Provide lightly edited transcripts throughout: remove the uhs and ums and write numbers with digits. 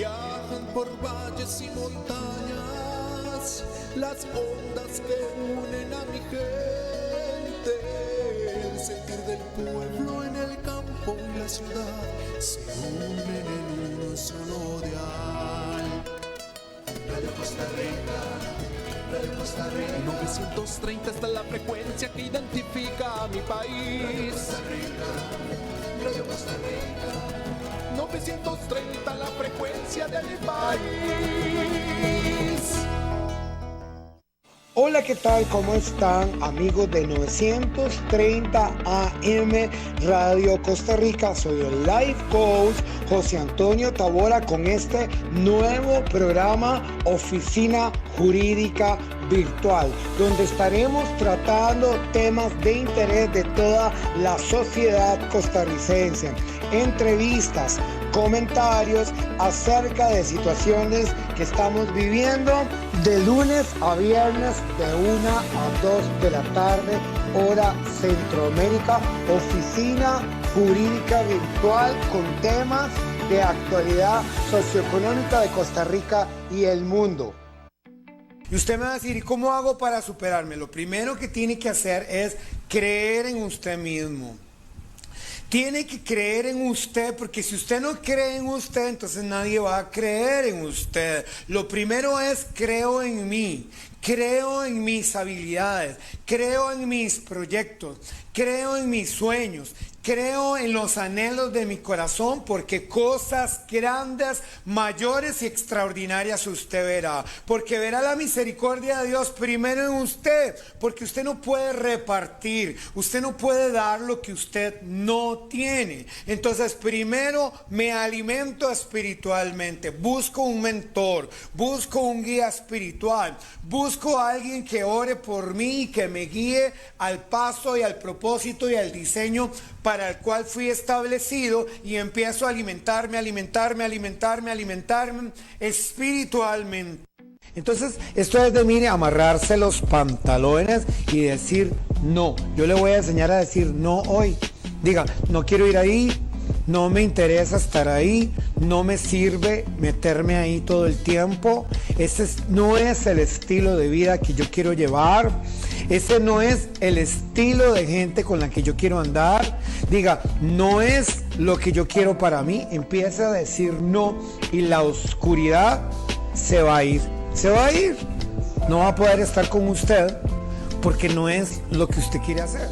Viajan por valles y montañas las ondas que unen a mi gente. El sentir del pueblo en el campo y la ciudad se unen en un solo dial. Radio Costa Rica, Radio Costa Rica. 930 está la frecuencia que identifica a mi país. Radio Costa Rica, Radio Costa Rica. 930 la frecuencia de mi país. Hola, ¿qué tal? ¿Cómo están, amigos de 930 AM Radio Costa Rica? Soy el Life Coach José Antonio Tabora con este nuevo programa Oficina Jurídica Virtual, donde estaremos tratando temas de interés de toda la sociedad costarricense, entrevistas, comentarios acerca de situaciones que estamos viviendo de lunes a viernes de 1 a 2 de la tarde, hora Centroamérica, Oficina Jurídica Virtual con temas de actualidad socioeconómica de Costa Rica y el mundo. Y usted me va a decir, ¿y cómo hago para superarme? Lo primero que tiene que hacer es creer en usted mismo. Tiene que creer en usted, porque si usted no cree en usted, entonces nadie va a creer en usted. Lo primero es creo en mí, creo en mis habilidades, creo en mis proyectos, creo en mis sueños, creo en los anhelos de mi corazón, porque cosas grandes, mayores y extraordinarias usted verá. Porque verá la misericordia de Dios primero en usted, porque usted no puede repartir, usted no puede dar lo que usted no tiene. Entonces primero me alimento espiritualmente, busco un mentor, busco un guía espiritual, busco a alguien que ore por mí y que me guíe al paso y al propósito y al diseño para el cual fui establecido, y empiezo a alimentarme espiritualmente. Entonces, esto es de, mire, amarrarse los pantalones y decir no. Yo le voy a enseñar a decir no hoy. Diga, no quiero ir ahí, no me interesa estar ahí, no me sirve meterme ahí todo el tiempo. Ese no es el estilo de vida que yo quiero llevar. Ese no es el estilo de gente con la que yo quiero andar. Diga, no es lo que yo quiero para mí. Empieza a decir no y la oscuridad se va a ir. Se va a ir. No va a poder estar con usted porque no es lo que usted quiere hacer.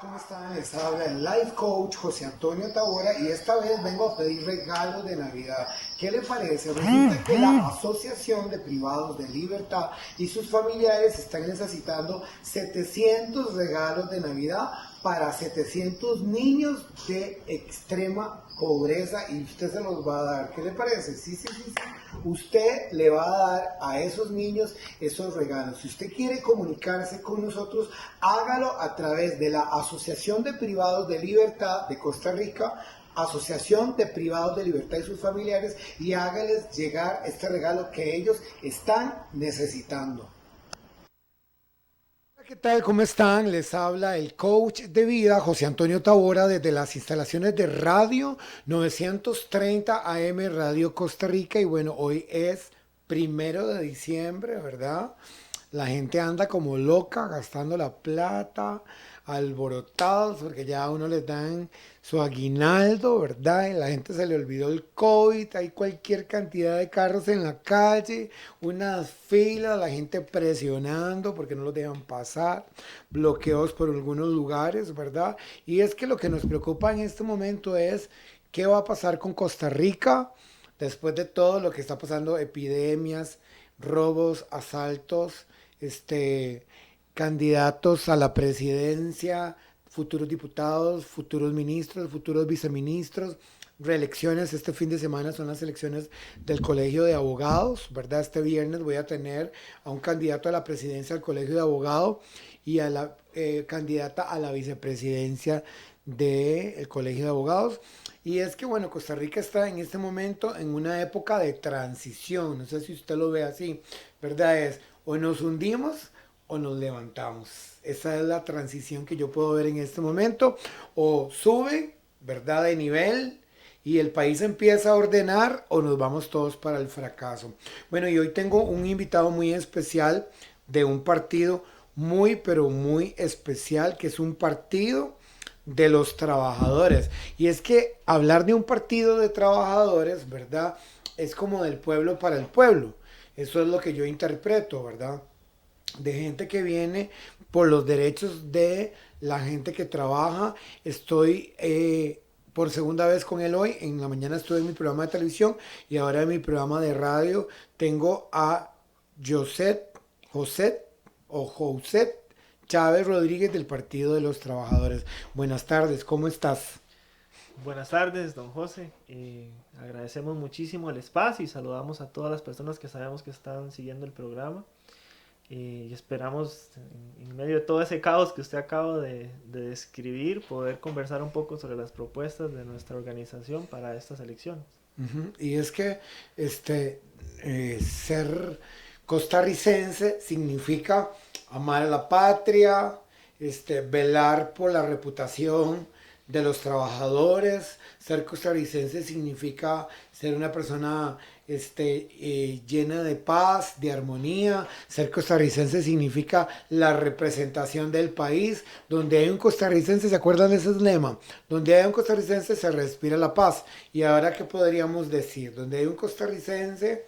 ¿Cómo están? Les habla el Life Coach José Antonio Tabora y esta vez vengo a pedir regalos de Navidad. ¿Qué le parece? Resulta que la Asociación de Privados de Libertad y sus familiares están necesitando 700 regalos de Navidad para 700 niños de extrema pobreza, y usted se los va a dar. ¿Qué le parece? Sí. Usted le va a dar a esos niños esos regalos. Si usted quiere comunicarse con nosotros, hágalo a través de la Asociación de Privados de Libertad de Costa Rica, Asociación de Privados de Libertad y sus familiares, y hágales llegar este regalo que ellos están necesitando. ¿Qué tal? ¿Cómo están? Les habla el coach de vida José Antonio Tabora desde las instalaciones de Radio 930 AM Radio Costa Rica. Y bueno, hoy es 1 de diciembre, ¿verdad? La gente anda como loca gastando la plata, alborotados, porque ya a uno les dan su aguinaldo, ¿verdad? Y la gente se le olvidó el COVID, hay cualquier cantidad de carros en la calle, unas filas, la gente presionando porque no los dejan pasar, bloqueos por algunos lugares, ¿verdad? Y es que lo que nos preocupa en este momento es qué va a pasar con Costa Rica después de todo lo que está pasando, epidemias, robos, asaltos, candidatos a la presidencia, futuros diputados, futuros ministros, futuros viceministros, reelecciones. Este fin de semana son las elecciones del Colegio de Abogados, ¿verdad? Este viernes voy a tener a un candidato a la presidencia del Colegio de Abogados y a la candidata a la vicepresidencia del Colegio de Abogados. Y es que, bueno, Costa Rica está en este momento en una época de transición. No sé si usted lo ve así, ¿verdad? Es o nos hundimos o nos levantamos. Esa es la transición que yo puedo ver en este momento. O sube, ¿verdad? De nivel y el país empieza a ordenar o nos vamos todos para el fracaso. Bueno, y hoy tengo un invitado muy especial de un partido muy, pero muy especial, que es un partido de los trabajadores. Y es que hablar de un partido de trabajadores, ¿verdad? Es como del pueblo para el pueblo. Eso es lo que yo interpreto, ¿verdad? De gente que viene por los derechos de la gente que trabaja. Estoy por segunda vez con él hoy. En la mañana estuve en mi programa de televisión y ahora en mi programa de radio tengo a José José Chávez Rodríguez del Partido de los Trabajadores. Buenas tardes, ¿cómo estás? Buenas tardes, don José. Agradecemos muchísimo el espacio y saludamos a todas las personas que sabemos que están siguiendo el programa. Y esperamos, en medio de todo ese caos que usted acaba de describir, poder conversar un poco sobre las propuestas de nuestra organización para estas elecciones. Y es que ser costarricense significa amar a la patria, velar por la reputación de los trabajadores. Ser costarricense significa ser una persona llena de paz, de armonía. Ser costarricense significa la representación del país. Donde hay un costarricense, ¿se acuerdan de ese lema? Donde hay un costarricense se respira la paz. Y ahora, ¿qué podríamos decir? Donde hay un costarricense,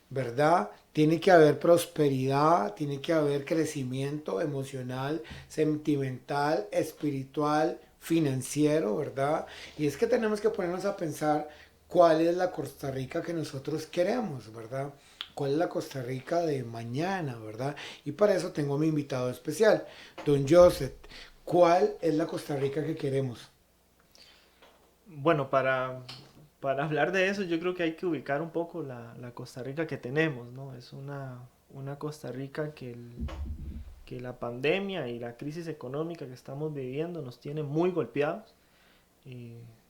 ¿verdad? Tiene que haber prosperidad, tiene que haber crecimiento emocional, sentimental, espiritual, financiero, ¿verdad? Y es que tenemos que ponernos a pensar cuál es la Costa Rica que nosotros queremos, ¿verdad? ¿Cuál es la Costa Rica de mañana, ¿verdad? Y para eso tengo a mi invitado especial, don Joseph. ¿Cuál es la Costa Rica que queremos? Bueno, para hablar de eso, yo creo que hay que ubicar un poco la Costa Rica que tenemos, ¿no? Es una Costa Rica que la pandemia y la crisis económica que estamos viviendo nos tiene muy golpeados.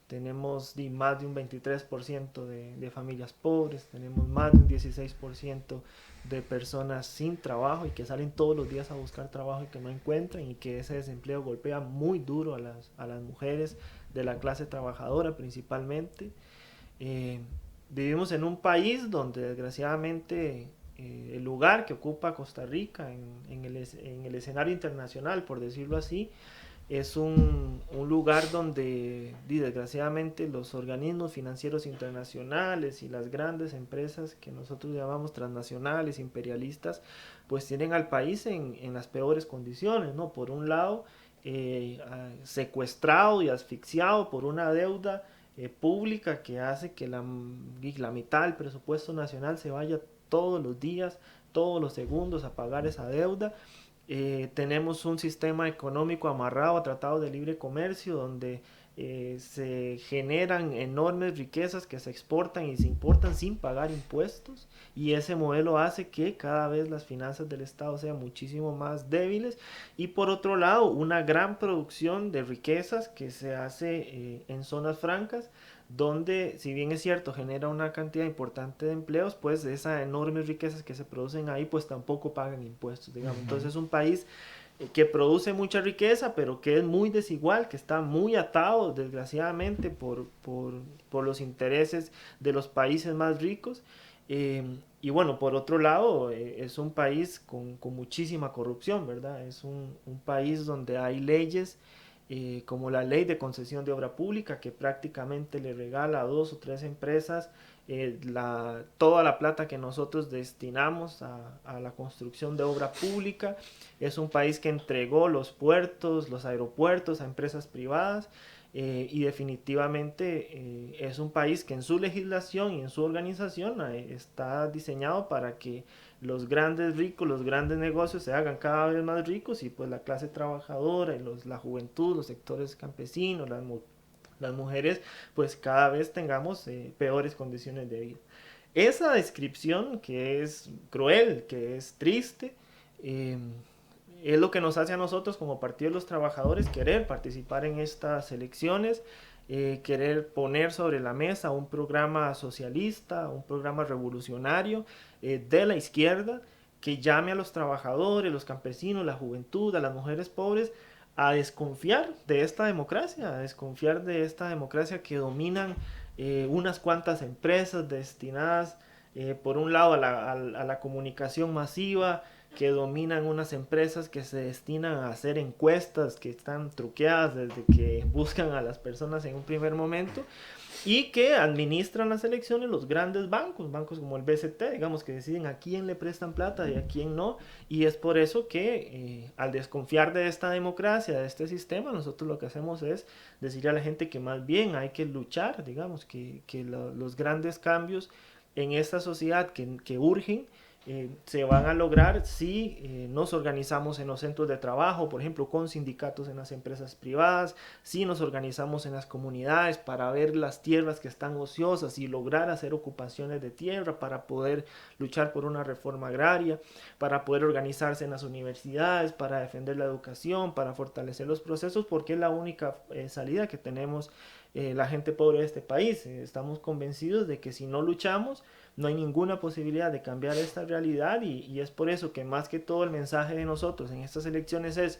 Tenemos más de un 23% de familias pobres, tenemos más de un 16% de personas sin trabajo y que salen todos los días a buscar trabajo y que no encuentran, y que ese desempleo golpea muy duro a las mujeres de la clase trabajadora principalmente. Eh, Vivimos en un país donde desgraciadamente el lugar que ocupa Costa Rica en el escenario internacional, por decirlo así, es un lugar donde desgraciadamente los organismos financieros internacionales y las grandes empresas que nosotros llamamos transnacionales, imperialistas, pues tienen al país en las peores condiciones, ¿no? Por un lado, secuestrado y asfixiado por una deuda pública que hace que la mitad del presupuesto nacional se vaya todos los días, todos los segundos a pagar esa deuda. Tenemos un sistema económico amarrado a tratados de libre comercio donde se generan enormes riquezas que se exportan y se importan sin pagar impuestos, y ese modelo hace que cada vez las finanzas del Estado sean muchísimo más débiles, y por otro lado una gran producción de riquezas que se hace en zonas francas, donde si bien es cierto genera una cantidad importante de empleos, pues esas enormes riquezas que se producen ahí pues tampoco pagan impuestos, digamos. Entonces es un país que produce mucha riqueza, pero que es muy desigual, que está muy atado desgraciadamente por los intereses de los países más ricos. Y bueno, por otro lado, es un país con muchísima corrupción, ¿verdad? Es un país donde hay leyes como la ley de concesión de obra pública, que prácticamente le regala a dos o tres empresas toda la plata que nosotros destinamos a la construcción de obra pública. Es un país que entregó los puertos, los aeropuertos a empresas privadas. Y definitivamente es un país que en su legislación y en su organización está diseñado para que los grandes ricos, los grandes negocios se hagan cada vez más ricos, y pues la clase trabajadora y la juventud, los sectores campesinos, las mujeres, pues cada vez tengamos peores condiciones de vida. Esa descripción, que es cruel, que es triste, eh, es lo que nos hace a nosotros como Partido de los Trabajadores querer participar en estas elecciones, querer poner sobre la mesa un programa socialista, un programa revolucionario de la izquierda, que llame a los trabajadores, los campesinos, la juventud, a las mujeres pobres, a desconfiar de esta democracia, que dominan unas cuantas empresas destinadas, por un lado, a la comunicación masiva, que dominan unas empresas que se destinan a hacer encuestas que están truqueadas desde que buscan a las personas en un primer momento, y que administran las elecciones los grandes bancos como el BCT, digamos, que deciden a quién le prestan plata y a quién no, y es por eso que al desconfiar de esta democracia, de este sistema, nosotros lo que hacemos es decirle a la gente que más bien hay que luchar, digamos, que los grandes cambios en esta sociedad que urgen, se van a lograr si nos organizamos en los centros de trabajo, por ejemplo, con sindicatos en las empresas privadas, si nos organizamos en las comunidades para ver las tierras que están ociosas y lograr hacer ocupaciones de tierra para poder luchar por una reforma agraria, para poder organizarse en las universidades, para defender la educación, para fortalecer los procesos, porque es la única salida que tenemos la gente pobre de este país. Estamos convencidos de que si no luchamos, no hay ninguna posibilidad de cambiar esta realidad, y es por eso que más que todo el mensaje de nosotros en estas elecciones es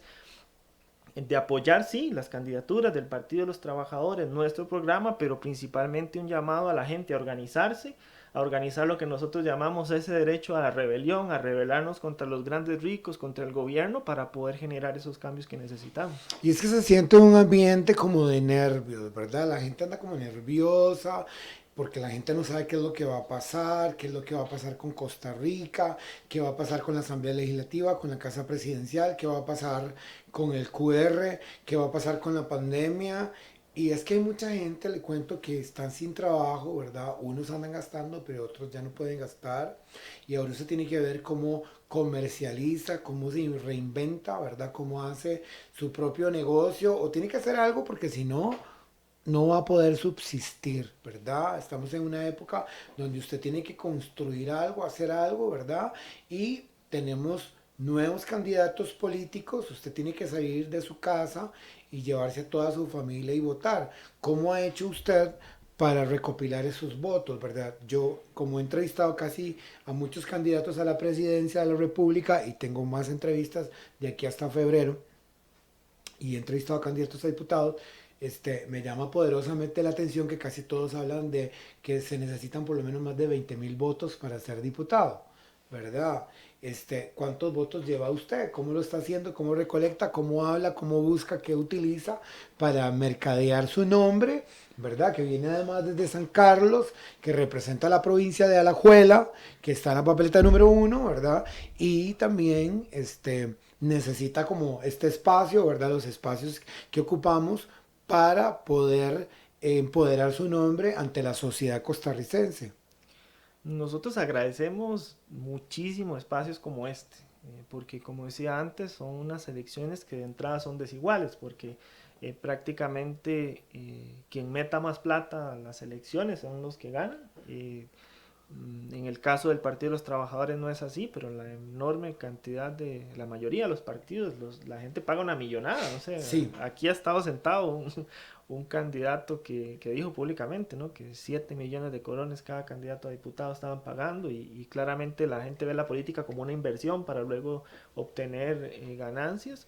de apoyar, sí, las candidaturas del Partido de los Trabajadores, nuestro programa, pero principalmente un llamado a la gente a organizarse, a organizar lo que nosotros llamamos ese derecho a la rebelión, a rebelarnos contra los grandes ricos, contra el gobierno, para poder generar esos cambios que necesitamos. Y es que se siente un ambiente como de nervios, ¿verdad? La gente anda como nerviosa, porque la gente no sabe qué es lo que va a pasar, qué es lo que va a pasar con Costa Rica, qué va a pasar con la Asamblea Legislativa, con la Casa Presidencial, qué va a pasar con el QR, qué va a pasar con la pandemia. Y es que hay mucha gente, le cuento, que están sin trabajo, ¿verdad? Unos andan gastando, pero otros ya no pueden gastar. Y ahora se tiene que ver cómo comercializa, cómo se reinventa, ¿verdad? Cómo hace su propio negocio, o tiene que hacer algo porque si no, no va a poder subsistir, ¿verdad? Estamos en una época donde usted tiene que construir algo, hacer algo, ¿verdad? Y tenemos nuevos candidatos políticos, usted tiene que salir de su casa y llevarse a toda su familia y votar. ¿Cómo ha hecho usted para recopilar esos votos, verdad? Yo, como he entrevistado casi a muchos candidatos a la presidencia de la República y tengo más entrevistas de aquí hasta febrero, y he entrevistado a candidatos a diputados, me llama poderosamente la atención que casi todos hablan de que se necesitan por lo menos más de 20,000 votos para ser diputado, ¿verdad? ¿Cuántos votos lleva usted? ¿Cómo lo está haciendo? ¿Cómo recolecta? ¿Cómo habla? ¿Cómo busca? ¿Qué utiliza para mercadear su nombre? ¿Verdad? Que viene además desde San Carlos, que representa la provincia de Alajuela, que está en la papeleta número 1, ¿verdad? Y también necesita como este espacio, ¿verdad? Los espacios que ocupamos para poder empoderar su nombre ante la sociedad costarricense. Nosotros agradecemos muchísimo espacios como este, porque como decía antes, son unas elecciones que de entrada son desiguales, porque prácticamente quien meta más plata a las elecciones son los que ganan. En el caso del Partido de los Trabajadores no es así, pero la enorme cantidad de la mayoría de los partidos, la gente paga una millonada, no sé. Sí. Aquí ha estado sentado un candidato que dijo públicamente, ¿no?, que 7 millones de colones cada candidato a diputado estaban pagando, y claramente la gente ve la política como una inversión para luego obtener ganancias.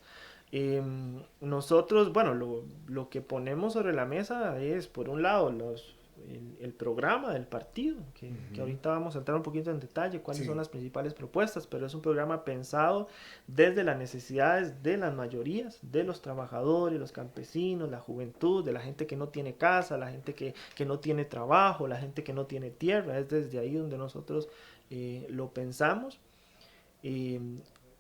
Nosotros, bueno, lo que ponemos sobre la mesa es, por un lado, el programa del partido, que ahorita vamos a entrar un poquito en detalle cuáles son las principales propuestas, pero es un programa pensado desde las necesidades de las mayorías, de los trabajadores, los campesinos, la juventud, de la gente que no tiene casa, la gente que no tiene trabajo, la gente que no tiene tierra. Es desde ahí donde nosotros lo pensamos.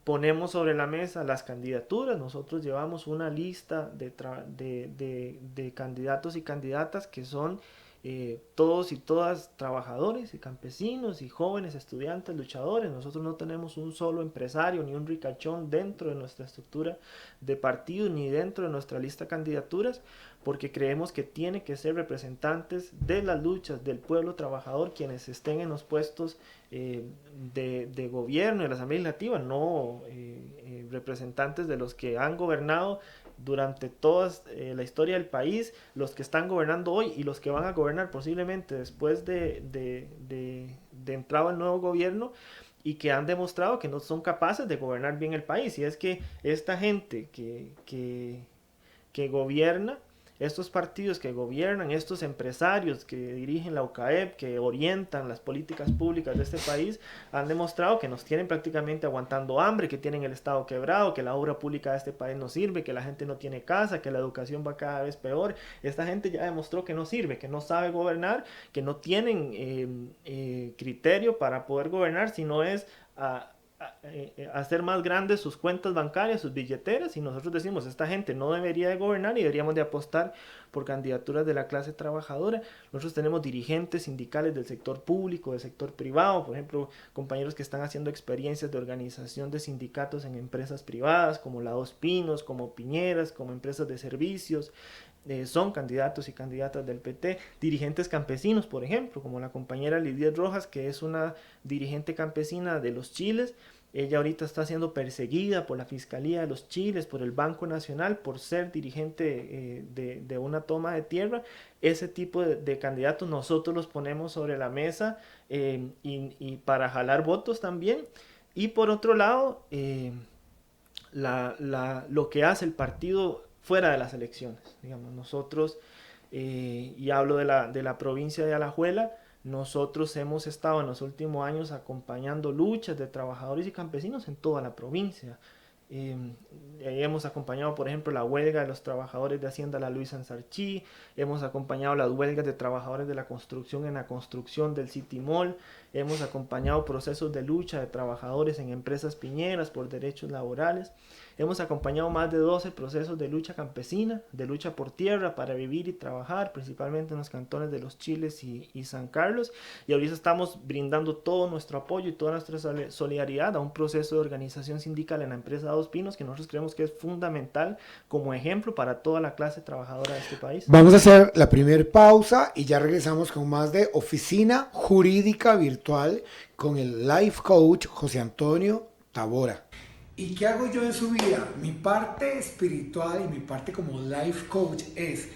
Ponemos sobre la mesa las candidaturas. Nosotros llevamos una lista de candidatos y candidatas que son todos y todas trabajadores y campesinos y jóvenes estudiantes, luchadores. Nosotros no tenemos un solo empresario ni un ricachón dentro de nuestra estructura de partido ni dentro de nuestra lista de candidaturas, porque creemos que tiene que ser representantes de las luchas del pueblo trabajador quienes estén en los puestos de gobierno de la Asamblea Legislativa, no representantes de los que han gobernado durante toda la historia del país, los que están gobernando hoy y los que van a gobernar posiblemente después de entrado el nuevo gobierno, y que han demostrado que no son capaces de gobernar bien el país. Y es que esta gente que gobierna, estos partidos que gobiernan, estos empresarios que dirigen la UCAEP, que orientan las políticas públicas de este país, han demostrado que nos tienen prácticamente aguantando hambre, que tienen el Estado quebrado, que la obra pública de este país no sirve, que la gente no tiene casa, que la educación va cada vez peor. Esta gente ya demostró que no sirve, que no sabe gobernar, que no tienen criterio para poder gobernar, sino es hacer más grandes sus cuentas bancarias, sus billeteras, y nosotros decimos, esta gente no debería de gobernar y deberíamos de apostar por candidaturas de la clase trabajadora. Nosotros tenemos dirigentes sindicales del sector público, del sector privado, por ejemplo, compañeros que están haciendo experiencias de organización de sindicatos en empresas privadas, como la Dos Pinos, como Piñeras, como empresas de servicios. Son candidatos y candidatas del PT, dirigentes campesinos, por ejemplo, como la compañera Lidia Rojas, que es una dirigente campesina de los Chiles. Ella ahorita está siendo perseguida por la Fiscalía de los Chiles, por el Banco Nacional, por ser dirigente de una toma de tierra. Ese tipo de candidatos nosotros los ponemos sobre la mesa y para jalar votos también. Y por otro lado, lo que hace el partido fuera de las elecciones. Digamos, nosotros, y hablo de la provincia de Alajuela, nosotros hemos estado en los últimos años acompañando luchas de trabajadores y campesinos en toda la provincia. Hemos acompañado, por ejemplo, la huelga de los trabajadores de Hacienda La Luisa en Sarchí, hemos acompañado las huelgas de trabajadores de la construcción en la construcción del City Mall, hemos acompañado procesos de lucha de trabajadores en empresas piñeras por derechos laborales. Hemos acompañado más de 12 procesos de lucha campesina, de lucha por tierra para vivir y trabajar, principalmente en los cantones de Los Chiles y San Carlos. Y ahorita estamos brindando todo nuestro apoyo y toda nuestra solidaridad a un proceso de organización sindical en la empresa Dos Pinos que nosotros creemos que es fundamental como ejemplo para toda la clase trabajadora de este país. Vamos a hacer la primera pausa y ya regresamos con más de Oficina Jurídica Virtual con el Life Coach José Antonio Tabora. ¿Y qué hago yo en su vida? Mi parte espiritual y mi parte como life coach es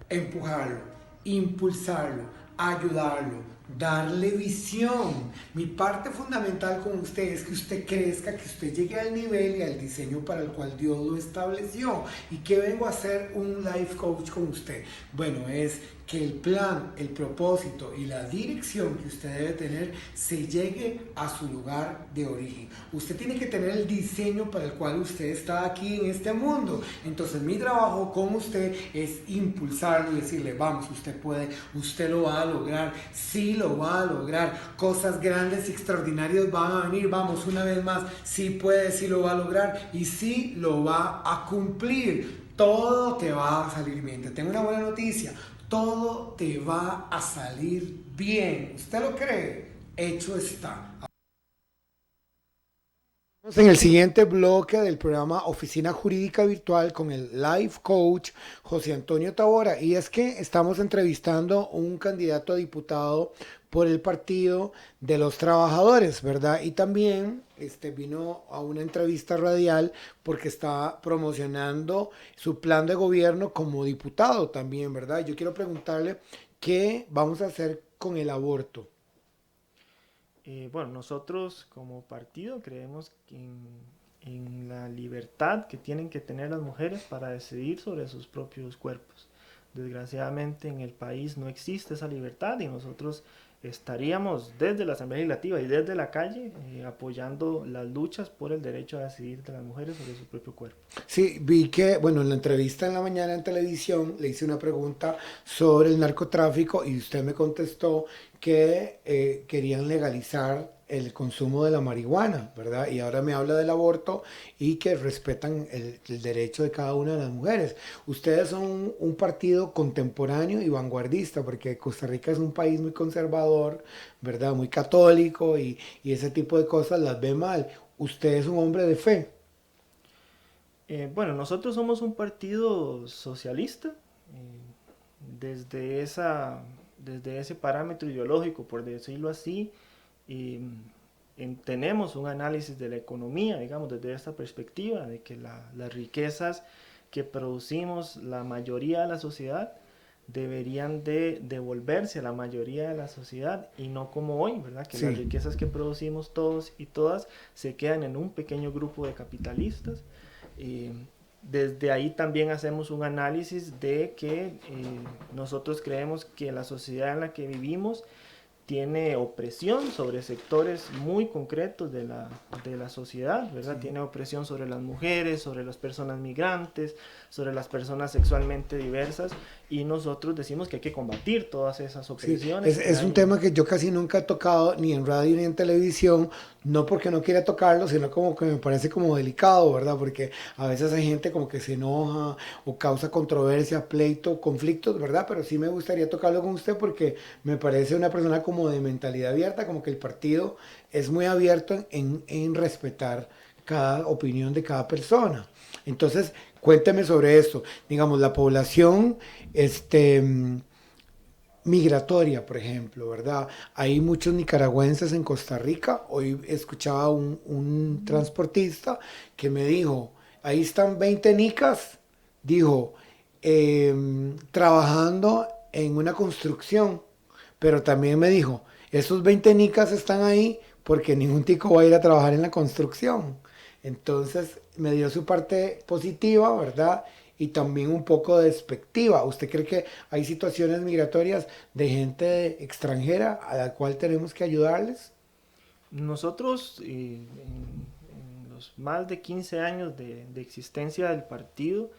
empujarlo, impulsarlo, ayudarlo, darle visión. Mi parte fundamental con usted es que usted crezca, que usted llegue al nivel y al diseño para el cual Dios lo estableció. ¿Y qué vengo a hacer un life coach con usted? Bueno, es que el plan, el propósito y la dirección que usted debe tener se llegue a su lugar de origen. Usted tiene que tener el diseño para el cual usted está aquí en este mundo. Entonces mi trabajo con usted es impulsarlo y decirle, vamos, usted puede, usted lo va a lograr, sí lo va a lograr, cosas grandes y extraordinarias van a venir, vamos, una vez más, sí puede, sí lo va a lograr y sí lo va a cumplir. Todo te va a salir bien. Te tengo una buena noticia. Todo te va a salir bien. ¿Usted lo cree? Hecho está. En el siguiente bloque del programa Oficina Jurídica Virtual con el Life Coach José Antonio Tabora. Y es que estamos entrevistando un candidato a diputado por el Partido de los Trabajadores, ¿verdad? Y también vino a una entrevista radial porque está promocionando su plan de gobierno como diputado también, ¿verdad? Yo quiero preguntarle qué vamos a hacer con el aborto. Bueno, nosotros como partido creemos en la libertad que tienen que tener las mujeres para decidir sobre sus propios cuerpos. Desgraciadamente en el país no existe esa libertad y nosotros estaríamos desde la Asamblea Legislativa y desde la calle apoyando las luchas por el derecho a decidir de las mujeres sobre su propio cuerpo. Sí, vi que, bueno, en la entrevista en la mañana en televisión le hice una pregunta sobre el narcotráfico y usted me contestó que querían legalizar el consumo de la marihuana, ¿verdad? Y ahora me habla del aborto y que respetan el derecho de cada una de las mujeres. Ustedes son un partido contemporáneo y vanguardista, porque Costa Rica es un país muy conservador, ¿verdad? Muy católico y ese tipo de cosas las ve mal. Usted es un hombre de fe. Bueno, nosotros somos un partido socialista, desde ese parámetro ideológico, por decirlo así. Tenemos un análisis de la economía, digamos, desde esta perspectiva, de que las riquezas que producimos la mayoría de la sociedad deberían de devolverse a la mayoría de la sociedad y no como hoy, ¿verdad? Que las riquezas que producimos todos y todas se quedan en un pequeño grupo de capitalistas. Desde ahí también hacemos un análisis de que nosotros creemos que la sociedad en la que vivimos tiene opresión sobre sectores muy concretos de la sociedad, ¿verdad? Sí. Tiene opresión sobre las mujeres, sobre las personas migrantes, sobre las personas sexualmente diversas, y nosotros decimos que hay que combatir todas esas opresiones. Sí, es un tema que yo casi nunca he tocado, ni en radio ni en televisión, no porque no quiera tocarlo, sino como que me parece como delicado, ¿verdad? Porque a veces hay gente como que se enoja o causa controversia, pleito, conflictos, ¿verdad? Pero sí me gustaría tocarlo con usted porque me parece una persona como de mentalidad abierta, como que el partido es muy abierto en respetar cada opinión de cada persona. Entonces, cuénteme sobre esto. Digamos, la población migratoria, por ejemplo, ¿verdad? Hay muchos nicaragüenses en Costa Rica. Hoy escuchaba un transportista que me dijo, ahí están 20 nicas, dijo, trabajando en una construcción, pero también me dijo, esos 20 nicas están ahí porque ningún tico va a ir a trabajar en la construcción. Entonces me dio su parte positiva, ¿verdad? Y también un poco despectiva. ¿Usted cree que hay situaciones migratorias de gente extranjera a la cual tenemos que ayudarles? Nosotros, en los más de 15 años de existencia del partido,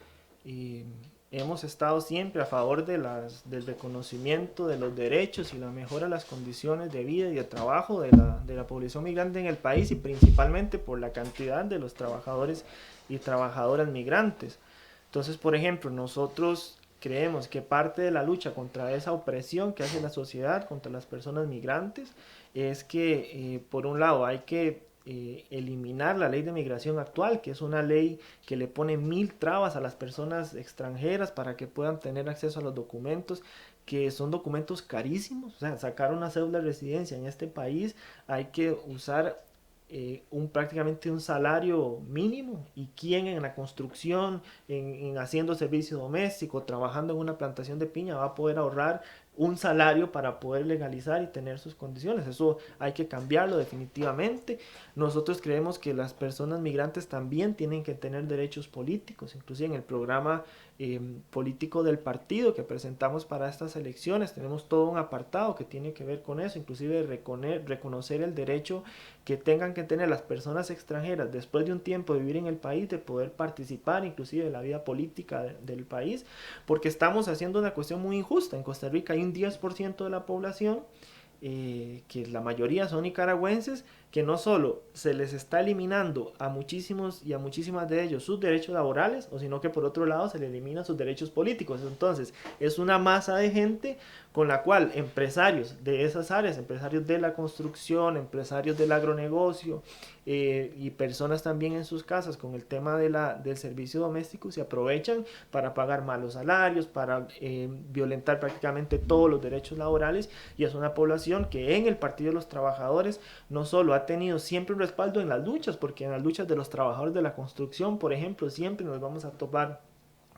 hemos estado siempre a favor del reconocimiento de los derechos y la mejora de las condiciones de vida y de trabajo de la población migrante en el país, y principalmente por la cantidad de los trabajadores y trabajadoras migrantes. Entonces, por ejemplo, nosotros creemos que parte de la lucha contra esa opresión que hace la sociedad contra las personas migrantes es que, por un lado, hay que eliminar la ley de migración actual, que es una ley que le pone 1000 trabas a las personas extranjeras para que puedan tener acceso a los documentos, que son documentos carísimos. O sea, sacar una cédula de residencia en este país hay que usar prácticamente un salario mínimo, y quién en la construcción, en haciendo servicio doméstico, trabajando en una plantación de piña va a poder ahorrar un salario para poder legalizar y tener sus condiciones. Eso hay que cambiarlo definitivamente. Nosotros creemos que las personas migrantes también tienen que tener derechos políticos. Inclusive en el programa político del partido que presentamos para estas elecciones tenemos todo un apartado que tiene que ver con eso, inclusive reconocer el derecho que tengan que tener las personas extranjeras después de un tiempo de vivir en el país, de poder participar inclusive en la vida política del país, porque estamos haciendo una cuestión muy injusta. En Costa Rica hay un 10% de la población, que la mayoría son nicaragüenses, que no solo se les está eliminando a muchísimos y a muchísimas de ellos sus derechos laborales, sino que por otro lado se les eliminan sus derechos políticos. Entonces es una masa de gente con la cual empresarios de esas áreas, empresarios de la construcción, empresarios del agronegocio, y personas también en sus casas con el tema del servicio doméstico se aprovechan para pagar malos salarios, para violentar prácticamente todos los derechos laborales, y es una población que en el Partido de los Trabajadores no solo ha tenido siempre un respaldo en las luchas, porque en las luchas de los trabajadores de la construcción, por ejemplo, siempre nos vamos a topar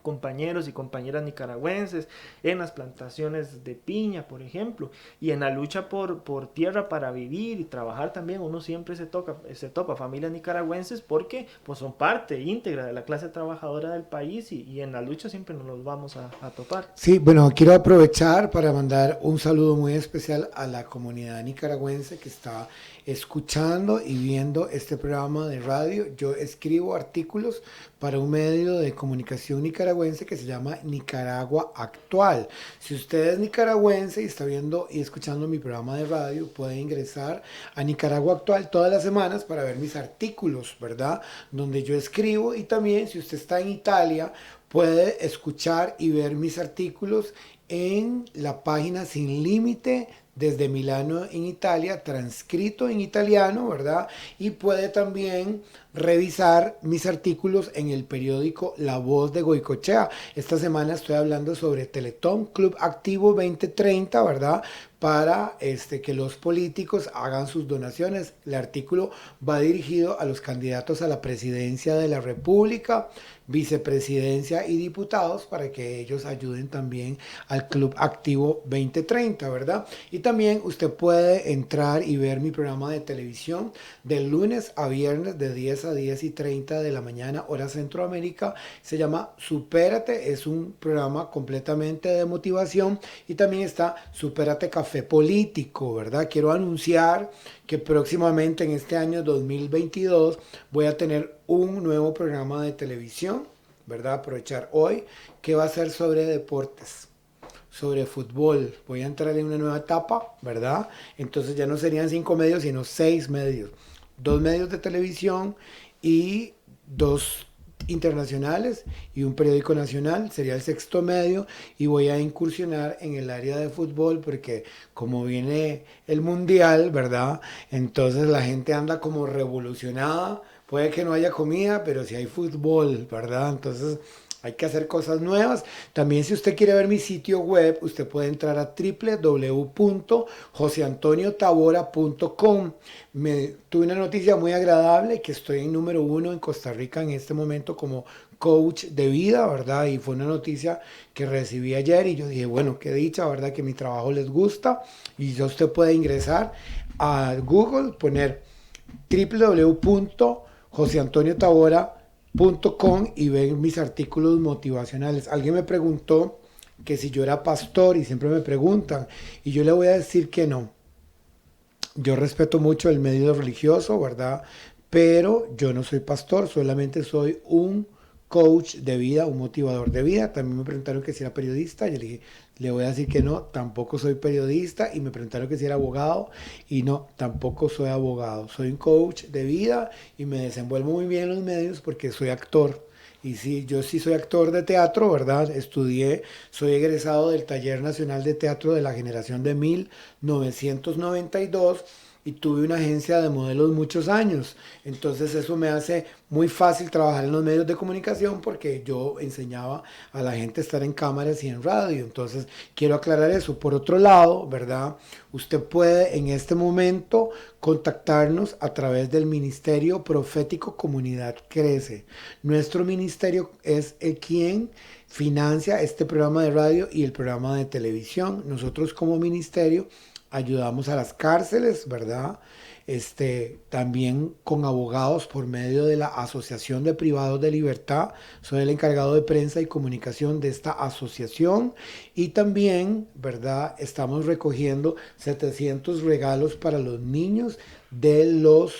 compañeros y compañeras nicaragüenses en las plantaciones de piña, por ejemplo, y en la lucha por tierra para vivir y trabajar también uno siempre se topa familias nicaragüenses, porque pues son parte íntegra de la clase trabajadora del país, y en la lucha siempre nos los vamos a topar. Sí, bueno, quiero aprovechar para mandar un saludo muy especial a la comunidad nicaragüense que está escuchando y viendo este programa de radio. Yo escribo artículos para un medio de comunicación nicaragüense que se llama Nicaragua Actual. Si usted es nicaragüense y está viendo y escuchando mi programa de radio, puede ingresar a Nicaragua Actual todas las semanas para ver mis artículos, ¿verdad? Donde yo escribo, y también si usted está en Italia, puede escuchar y ver mis artículos en la página Sin Límite desde Milano en Italia, transcrito en italiano, ¿verdad? Y puede también revisar mis artículos en el periódico La Voz de Goicoechea. Esta semana estoy hablando sobre Teletón Club Activo 2030, ¿verdad? para que los políticos hagan sus donaciones. El artículo va dirigido a los candidatos a la presidencia de la República, vicepresidencia y diputados para que ellos ayuden también al Club Activo 2030, ¿verdad? Y también usted puede entrar y ver mi programa de televisión de lunes a viernes de 10 a 10:30 de la mañana, hora Centroamérica. Se llama Supérate, es un programa completamente de motivación, y también está Supérate Café Político, ¿verdad? Quiero anunciar que próximamente en este año 2022 voy a tener un nuevo programa de televisión, ¿verdad? Aprovechar hoy, que va a ser sobre deportes, sobre fútbol. Voy a entrar en una nueva etapa, ¿verdad? Entonces ya no serían 5 medios, sino 6 medios. 2 medios de televisión y 2 internacionales y un periódico nacional, sería el sexto medio, y voy a incursionar en el área de fútbol porque como viene el mundial, ¿verdad? Entonces la gente anda como revolucionada, puede que no haya comida, pero si hay fútbol, ¿verdad? Entonces hay que hacer cosas nuevas. También si usted quiere ver mi sitio web, usted puede entrar a www.joseantoniotabora.com. Tuve una noticia muy agradable, que estoy en número 1 en Costa Rica en este momento como coach de vida, ¿verdad? Y fue una noticia que recibí ayer y yo dije, bueno, qué dicha, ¿verdad? Que mi trabajo les gusta. Y ya usted puede ingresar a Google, poner www.joseantoniotabora.com y ver mis artículos motivacionales. Alguien me preguntó que si yo era pastor, y siempre me preguntan, y yo le voy a decir que no. Yo respeto mucho el medio religioso, ¿verdad? Pero yo no soy pastor, solamente soy un coach de vida, un motivador de vida. También me preguntaron que si era periodista, yo le dije, le voy a decir que no, tampoco soy periodista. Y me preguntaron que si era abogado, y no, tampoco soy abogado. Soy un coach de vida y me desenvuelvo muy bien en los medios porque soy actor. Y sí, yo sí soy actor de teatro, ¿verdad? Estudié, soy egresado del Taller Nacional de Teatro de la generación de 1992 y tuve una agencia de modelos muchos años. Entonces eso me hace muy fácil trabajar en los medios de comunicación porque yo enseñaba a la gente a estar en cámaras y en radio. Entonces quiero aclarar eso. Por otro lado, ¿verdad? Usted puede en este momento contactarnos a través del Ministerio Profético Comunidad Crece. Nuestro ministerio es el quien financia este programa de radio y el programa de televisión. Nosotros como ministerio ayudamos a las cárceles, ¿verdad? También con abogados por medio de la Asociación de Privados de Libertad. Soy el encargado de prensa y comunicación de esta asociación. Y también, ¿verdad? Estamos recogiendo 700 regalos para los niños de los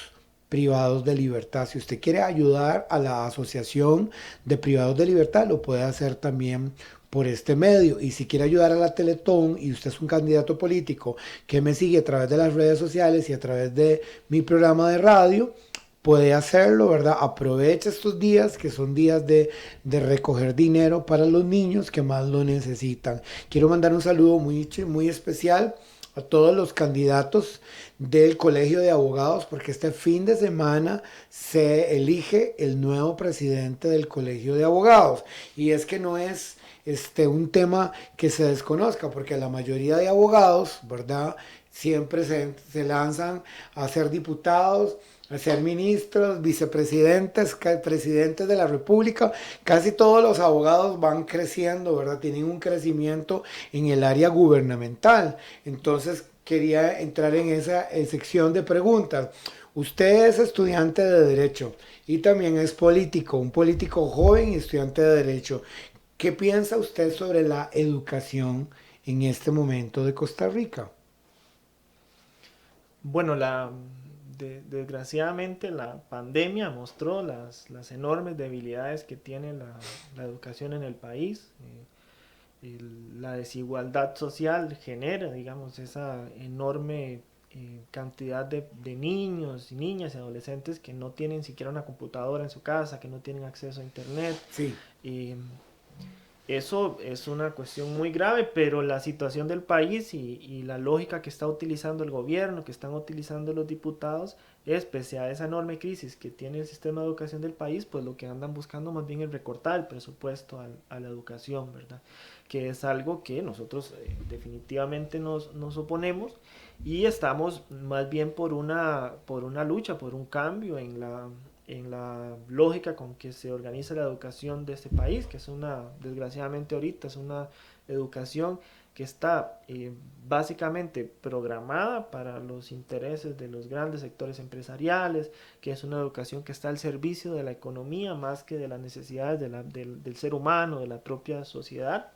privados de libertad. Si usted quiere ayudar a la Asociación de Privados de Libertad, lo puede hacer también por este medio. Y si quiere ayudar a la Teletón y usted es un candidato político que me sigue a través de las redes sociales y a través de mi programa de radio, puede hacerlo, ¿verdad? Aprovecha estos días que son días de recoger dinero para los niños que más lo necesitan. Quiero mandar un saludo muy, muy especial a todos los candidatos del Colegio de Abogados, porque este fin de semana se elige el nuevo presidente del Colegio de Abogados. Y es que no es un tema que se desconozca, porque la mayoría de abogados, ¿verdad? Siempre se lanzan a ser diputados, a ser ministros, vicepresidentes, presidentes de la República. Casi todos los abogados van creciendo, ¿verdad? Tienen un crecimiento en el área gubernamental. Entonces quería entrar en esa sección de preguntas. Usted es estudiante de Derecho y también es político, un político joven y estudiante de Derecho. ¿Qué piensa usted sobre la educación en este momento de Costa Rica? Bueno, desgraciadamente la pandemia mostró las enormes debilidades que tiene la educación en el país. La desigualdad social genera, digamos, esa enorme cantidad de niños y niñas y adolescentes que no tienen siquiera una computadora en su casa, que no tienen acceso a internet. Sí. eso es una cuestión muy grave, pero la situación del país y la lógica que está utilizando el gobierno, que están utilizando los diputados, es pese a esa enorme crisis que tiene el sistema de educación del país, pues lo que andan buscando más bien es recortar el presupuesto a la educación, ¿verdad? Que es algo que nosotros definitivamente nos oponemos y estamos más bien por una lucha, por un cambio en la lógica con que se organiza la educación de este país, que es desgraciadamente ahorita, es una educación que está básicamente programada para los intereses de los grandes sectores empresariales, que es una educación que está al servicio de la economía más que de las necesidades del ser humano, de la propia sociedad.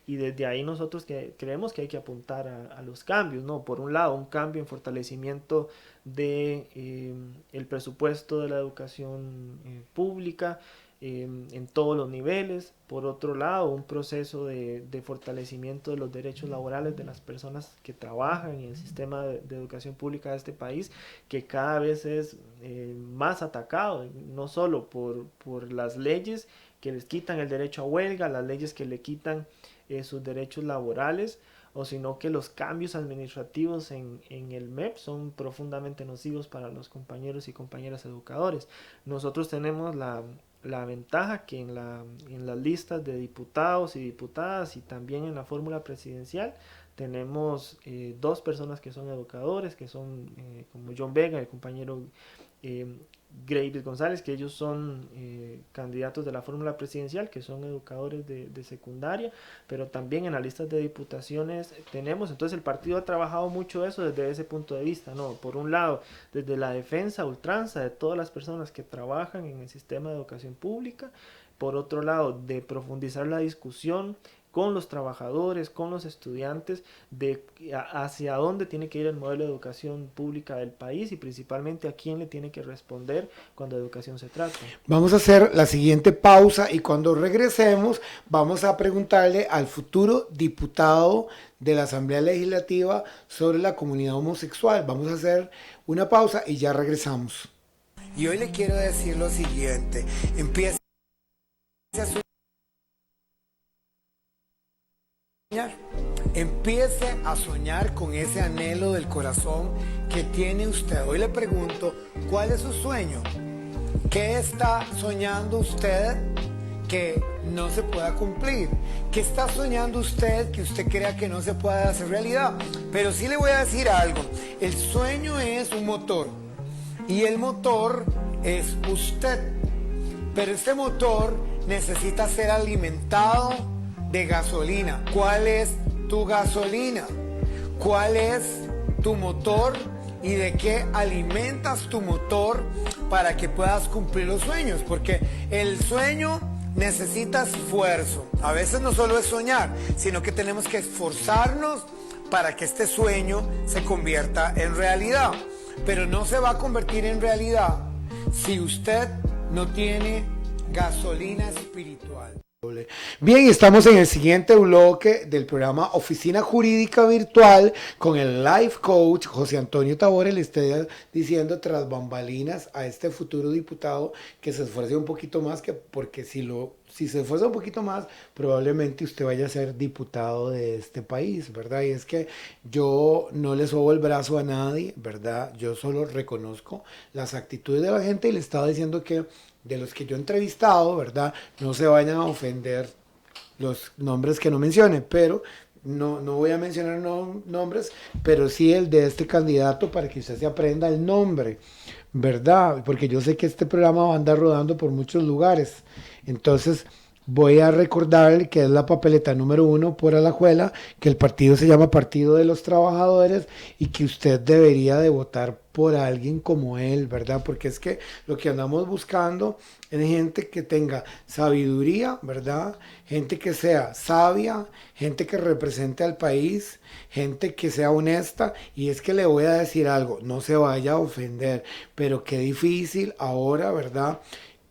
Y desde ahí nosotros creemos que hay que apuntar a los cambios, ¿no? Por un lado, un cambio en fortalecimiento de el presupuesto de la educación pública en todos los niveles. Por otro lado, un proceso de fortalecimiento de los derechos laborales de las personas que trabajan en el sistema de educación pública de este país, que cada vez es más atacado, no solo por las leyes que les quitan el derecho a huelga, las leyes que le quitan sus derechos laborales, o sino que los cambios administrativos en el MEP son profundamente nocivos para los compañeros y compañeras educadores. Nosotros tenemos la ventaja que en las listas de diputados y diputadas y también en la fórmula presidencial tenemos dos personas que son educadores, que son como John Vega, el compañero Gravis González, que ellos son candidatos de la fórmula presidencial, que son educadores de secundaria, pero también en las listas de diputaciones tenemos, entonces el partido ha trabajado mucho eso desde ese punto de vista, ¿no? Por un lado, desde la defensa ultranza de todas las personas que trabajan en el sistema de educación pública, por otro lado, de profundizar la discusión con los trabajadores, con los estudiantes, de hacia dónde tiene que ir el modelo de educación pública del país y principalmente a quién le tiene que responder cuando de educación se trata. Vamos a hacer la siguiente pausa y cuando regresemos vamos a preguntarle al futuro diputado de la Asamblea Legislativa sobre la comunidad homosexual. Vamos a hacer una pausa y ya regresamos. Y hoy le quiero decir lo siguiente, empieza a Empiece a soñar con ese anhelo del corazón que tiene usted. Hoy le pregunto, ¿cuál es su sueño? ¿Qué está soñando usted que no se pueda cumplir? ¿Qué está soñando usted que usted crea que no se pueda hacer realidad? Pero sí le voy a decir algo. El sueño es un motor y el motor es usted. Pero este motor necesita ser alimentado de gasolina. ¿Cuál es tu gasolina? ¿Cuál es tu motor? ¿Y de qué alimentas tu motor para que puedas cumplir los sueños? Porque el sueño necesita esfuerzo. A veces no solo es soñar, sino que tenemos que esforzarnos para que este sueño se convierta en realidad. Pero no se va a convertir en realidad si usted no tiene gasolina espiritual. Bien, estamos en el siguiente bloque del programa Oficina Jurídica Virtual con el Life Coach José Antonio Tabora. Le estoy diciendo tras bambalinas a este futuro diputado que se esfuerce un poquito más, porque si se esfuerza un poquito más, probablemente usted vaya a ser diputado de este país, ¿verdad? Y es que yo no le sobo el brazo a nadie, ¿verdad? Yo solo reconozco las actitudes de la gente y le estaba diciendo que de los que yo he entrevistado, ¿verdad? No se vayan a ofender los nombres que no mencione, pero no voy a mencionar nombres, pero sí el de este candidato para que usted se aprenda el nombre, ¿verdad? Porque yo sé que este programa va a andar rodando por muchos lugares. Entonces voy a recordarle que es la papeleta número 1 por Alajuela, que el partido se llama Partido de los Trabajadores y que usted debería de votar por alguien como él, ¿verdad? Porque es que lo que andamos buscando es gente que tenga sabiduría, ¿verdad? Gente que sea sabia, gente que represente al país, gente que sea honesta. Y es que le voy a decir algo, no se vaya a ofender, pero qué difícil ahora, ¿verdad?,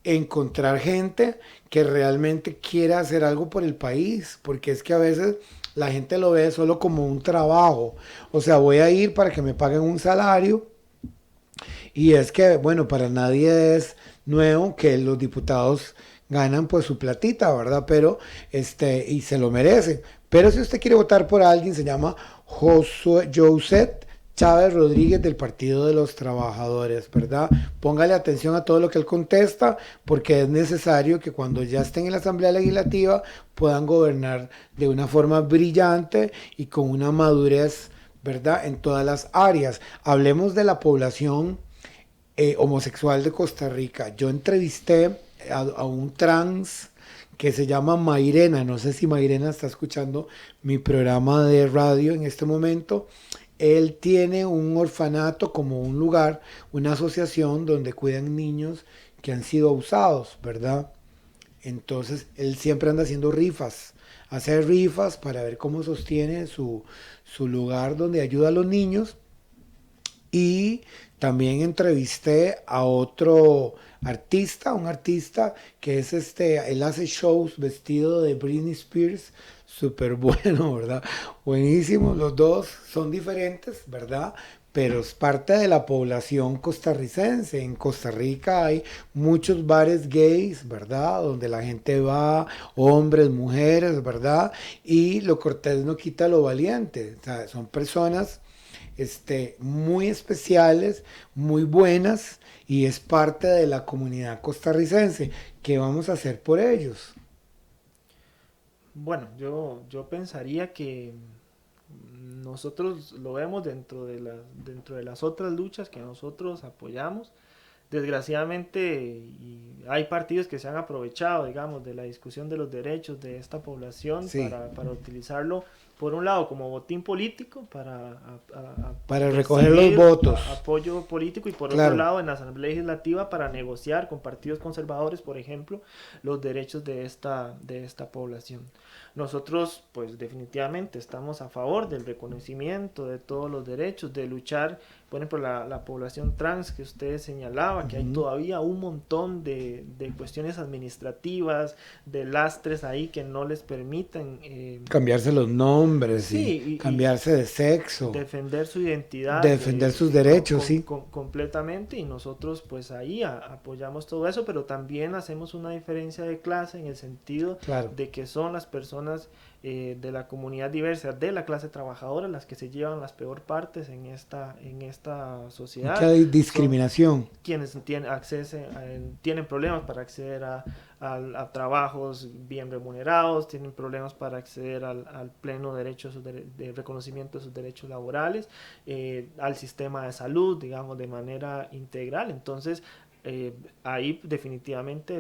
encontrar gente que realmente quiera hacer algo por el país, porque es que a veces la gente lo ve solo como un trabajo. O sea, voy a ir para que me paguen un salario. Y es que, bueno, para nadie es nuevo que los diputados ganan pues su platita, ¿verdad? Pero, y se lo merecen. Pero si usted quiere votar por alguien, se llama José Chávez Rodríguez del Partido de los Trabajadores, ¿verdad? Póngale atención a todo lo que él contesta, porque es necesario que cuando ya estén en la Asamblea Legislativa puedan gobernar de una forma brillante y con una madurez, ¿verdad? En todas las áreas. Hablemos de la población homosexual de Costa Rica. Yo entrevisté a un trans que se llama Mairena. No sé si Mairena está escuchando mi programa de radio en este momento. Él tiene un orfanato como un lugar, una asociación donde cuidan niños que han sido abusados, ¿verdad? Entonces, él siempre anda haciendo rifas, hace rifas para ver cómo sostiene su lugar donde ayuda a los niños. Y también entrevisté a otro artista, un artista que es él hace shows vestido de Britney Spears, súper bueno, ¿verdad? Buenísimo, los dos son diferentes, ¿verdad? Pero es parte de la población costarricense. En Costa Rica hay muchos bares gays, ¿verdad? Donde la gente va, hombres, mujeres, ¿verdad? Y lo cortés no quita lo valiente. O sea, son personas muy especiales, muy buenas, y es parte de la comunidad costarricense. ¿Qué vamos a hacer por ellos? Bueno, yo pensaría que nosotros lo vemos dentro de las otras luchas que nosotros apoyamos. Desgraciadamente, y hay partidos que se han aprovechado, digamos, de la discusión de los derechos de esta población Sí, para utilizarlo, por un lado, como botín político, para recoger los percibir votos. apoyo político, y por otro Claro. lado, en la Asamblea Legislativa, para negociar con partidos conservadores, por ejemplo, los derechos de esta población. Nosotros, pues definitivamente estamos a favor del reconocimiento de todos los derechos, de luchar, por ejemplo, la población trans que usted señalaba, que hay Ujú. todavía un montón de cuestiones administrativas, de lastres ahí que no les permiten Cambiarse los nombres y sí, cambiarse de sexo, defender su identidad defender sus derechos, sí. completamente, y nosotros pues ahí apoyamos todo eso, pero también hacemos una diferencia de clase en el sentido Claro. de que son las personas de la comunidad diversa, de la clase trabajadora, las que se llevan las peor partes en esta Mucha sociedad. Son discriminación. quienes tienen problemas para acceder a trabajos bien remunerados, tienen problemas para acceder al pleno derecho de reconocimiento de sus derechos laborales, al sistema de salud, digamos, de manera integral. Entonces, ahí definitivamente